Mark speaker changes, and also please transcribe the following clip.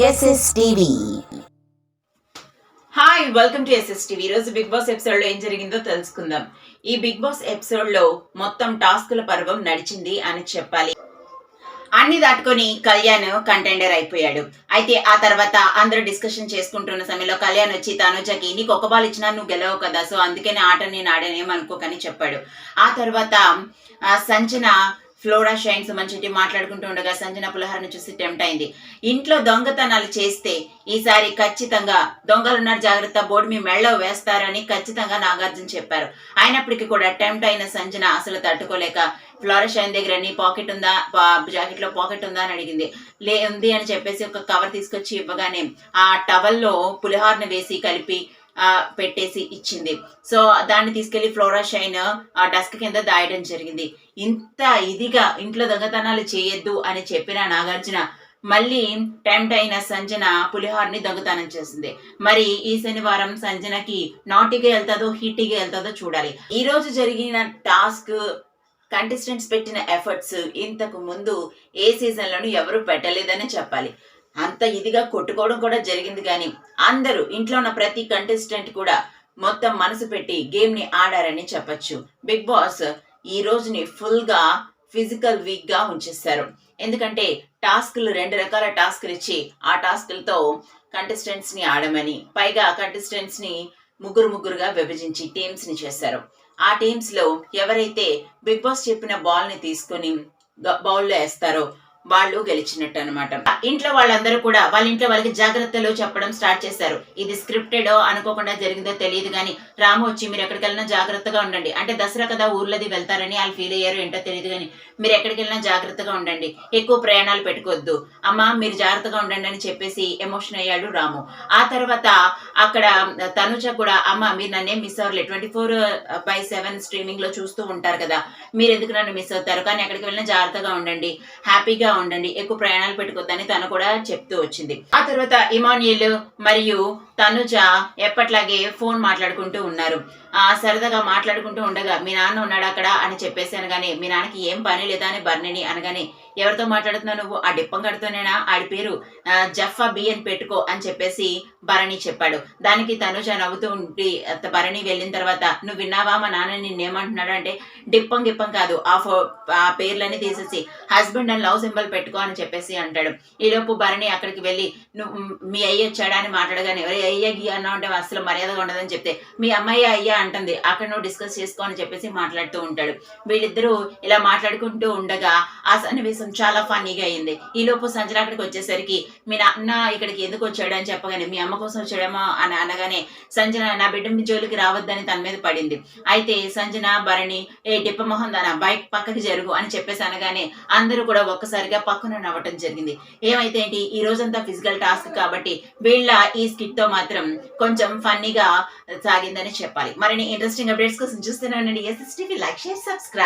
Speaker 1: SSTV.
Speaker 2: Hi, welcome to SSTV. ఈరోజు Bigg Boss episode లో ఏం జరిగిందో తెలుసుకుందాం. ఈ బిగ్ బాస్ ఎపిసోడ్ లో మొత్తం టాస్కుల పర్వం నడిచింది అని చెప్పాలి. అన్ని దాటుకొని కళ్యాణ్ కంటెండర్ అయిపోయాడు. అయితే ఆ తర్వాత అందరూ డిస్కషన్ చేసుకుంటున్న సమయంలో కళ్యాణ్ వచ్చి తనుజకి నీకు ఒక బాల్ ఇచ్చినా నువ్వు గెలవవు కదా, సో అందుకని ఆట నేను ఆడనేమనుకోకని చెప్పాడు. ఆ తర్వాత సంజన ఫ్లోరా షైన్ సుమన్ చెట్టి మాట్లాడుకుంటూ ఉండగా సంజన పులిహారను చూసి టెంప్ట్ అయింది. ఇంట్లో దొంగతనాలు చేస్తే ఈసారి ఖచ్చితంగా దొంగలున్నారు జాగ్రత్త, బోర్డు మీ మెళ్ళ వేస్తారని ఖచ్చితంగా నాగార్జున చెప్పారు. అయినప్పటికీ కూడా టెంప్ట్ అయిన సంజన అసలు తట్టుకోలేక ఫ్లోరా షైన్ దగ్గర నీ పాకెట్ ఉందా, జాకెట్ లో పాకెట్ ఉందా అని అడిగింది. ఉంది అని చెప్పేసి ఒక కవర్ తీసుకొచ్చి ఇవ్వగానే ఆ టవల్లో పులిహారను వేసి కలిపి పెట్టేసి ఇచ్చింది. సో దాన్ని తీసుకెళ్లి ఫ్లోరా షైన్ ఆ డస్క్ కింద దాయడం జరిగింది. ఇంత ఇదిగా ఇంట్లో దొంగతనాలు చేయొద్దు అని చెప్పిన నాగార్జున మళ్ళీ టెంప్ట్ అయిన సంజన పులిహార్ని దొంగతనం చేసింది. మరి ఈ శనివారం సంజనకి నాటిగా వెళ్తాదో హిట్టిగా వెళ్తాదో చూడాలి. ఈ రోజు జరిగిన టాస్క్ కంటెస్టెంట్స్ పెట్టిన ఎఫర్ట్స్ ఇంతకు ముందు ఏ సీజన్ లోనూ ఎవరు పెట్టలేదని చెప్పాలి. అంత ఇదిగా కొట్టుకోవడం కూడా జరిగింది. కానీ అందరూ ఇంట్లో ఉన్న ప్రతి కంటెస్టెంట్ కూడా మొత్తం మనసు పెట్టి గేమ్ ని ఆడారని చెప్పొచ్చు. బిగ్ బాస్ ఈ రోజుని ఫుల్ గా ఫిజికల్ వీక్ గా ఉంచేస్తారు. ఎందుకంటే టాస్క్లు 2 రకాల టాస్క్లు ఇచ్చి ఆ టాస్క్లతో కంటెస్టెంట్స్ ని ఆడమని, పైగా కంటెస్టెంట్స్ ని ముగ్గురుగా విభజించి టీమ్స్ ని చేశారు. ఆ టీమ్స్ లో ఎవరైతే బిగ్ బాస్ చెప్పిన బాల్ ని తీసుకుని బౌల్లో వేస్తారో వాళ్ళు గెలిచినట్టు అనమాట. ఇంట్లో వాళ్ళందరూ కూడా వాళ్ళ ఇంట్లో వాళ్ళకి జాగ్రత్తలు చెప్పడం స్టార్ట్ చేశారు. ఇది స్క్రిప్టెడ్ అనుకోకుండా జరిగిందో తెలియదు కానీ రాము వచ్చి మీరు ఎక్కడికి వెళ్ళినా జాగ్రత్తగా ఉండండి అంటే, దసరా కదా ఊర్లది వెళ్తారని వాళ్ళు ఫీల్ అయ్యారు ఏంటో తెలియదు కానీ, మీరు ఎక్కడికి వెళ్ళినా జాగ్రత్తగా ఉండండి, ఎక్కువ ప్రయాణాలు పెట్టుకోవద్దు అమ్మా, మీరు జాగ్రత్తగా ఉండండి అని చెప్పేసి ఎమోషన్ అయ్యాడు రాము. ఆ తర్వాత అక్కడ తనుజ కూడా అమ్మ మీరు నన్నేం మిస్ అవ్వలేదు, 24/7 స్ట్రీమింగ్ లో చూస్తూ ఉంటారు కదా, మీరు ఎందుకు నన్ను మిస్ అవుతారు, కానీ ఎక్కడికి వెళ్ళినా జాగ్రత్తగా ఉండండి, హ్యాపీగా ఉండండి, ఎక్కువ ప్రయాణాలు పెట్టుకోవద్దని తను కూడా చెప్తూ వచ్చింది. ఆ తర్వాత ఇమాన్యుయల్ మరియు తనుజ ఎప్పట్లాగే ఫోన్ మాట్లాడుకుంటూ ఉన్నారు. సరదాగా మాట్లాడుకుంటూ ఉండగా మీ నాన్న ఉన్నాడు అక్కడ అని చెప్పేసి అనగానే, మీ నాన్నకి ఏం పని లేదా అని బర్ణిని అనగానే, ఎవరితో మాట్లాడుతున్నావు నువ్వు, ఆ డిప్పం కడుతూనేనా, ఆడి పేరు జఫ్ఫా బి అని పెట్టుకో అని చెప్పేసి భరణి చెప్పాడు. దానికి తనుజ నవ్వుతూ ఉండి భరణి వెళ్ళిన తర్వాత నువ్వు విన్నావా మా నాన్న నిన్నేమంటున్నాడు అంటే, డిప్పం గిప్పం కాదు, ఆ పేర్లన్నీ తీసేసి హస్బెండ్ అండ్ లవ్ సింబల్ పెట్టుకో అని చెప్పేసి అంటాడు. ఈలోపు భరణి అక్కడికి వెళ్ళి నువ్వు మీ అయ్య వచ్చాడా అని మాట్లాడగానే, అయ్య గి అన్నా ఉంటే అసలు మర్యాదగా ఉండదని చెప్తే, మీ అమ్మాయి అయ్యా అంటుంది, అక్కడ నువ్వు డిస్కస్ చేసుకో అని చెప్పేసి మాట్లాడుతూ ఉంటాడు. వీళ్ళిద్దరూ ఇలా మాట్లాడుకుంటూ ఉండగా ఆ సన్నివేశం చాలా ఫన్నీగా అయింది. ఈ లోపు సంజన అక్కడికి వచ్చేసరికి మీ నాన్న ఇక్కడికి ఎందుకు వచ్చాడు అని చెప్పగానే, మీ అమ్మ కోసం వచ్చాడేమో అని అనగానే సంజన నా బిడ్డ జోలికి రావద్దని తన మీద పడింది. అయితే సంజన భరణి డిప్ప మొహం దాన బైక్ పక్కకి జరుగు అని చెప్పేసి అనగానే అందరూ కూడా ఒక్కసారిగా పక్కన నవ్వటం జరిగింది. ఏమైతే ఏంటి, ఈ రోజంతా ఫిజికల్ టాస్క్ కాబట్టి వీళ్ళ ఈ స్కిట్ తో మాత్రం కొంచెం ఫన్నీగా సాగిందని చెప్పాలి. మరిన్ని ఇంట్రెస్టింగ్ అప్డేట్స్ కోసం చూస్తూనే ఉండండి ఎస్ఎస్టీవీ. Like, share, subscribe.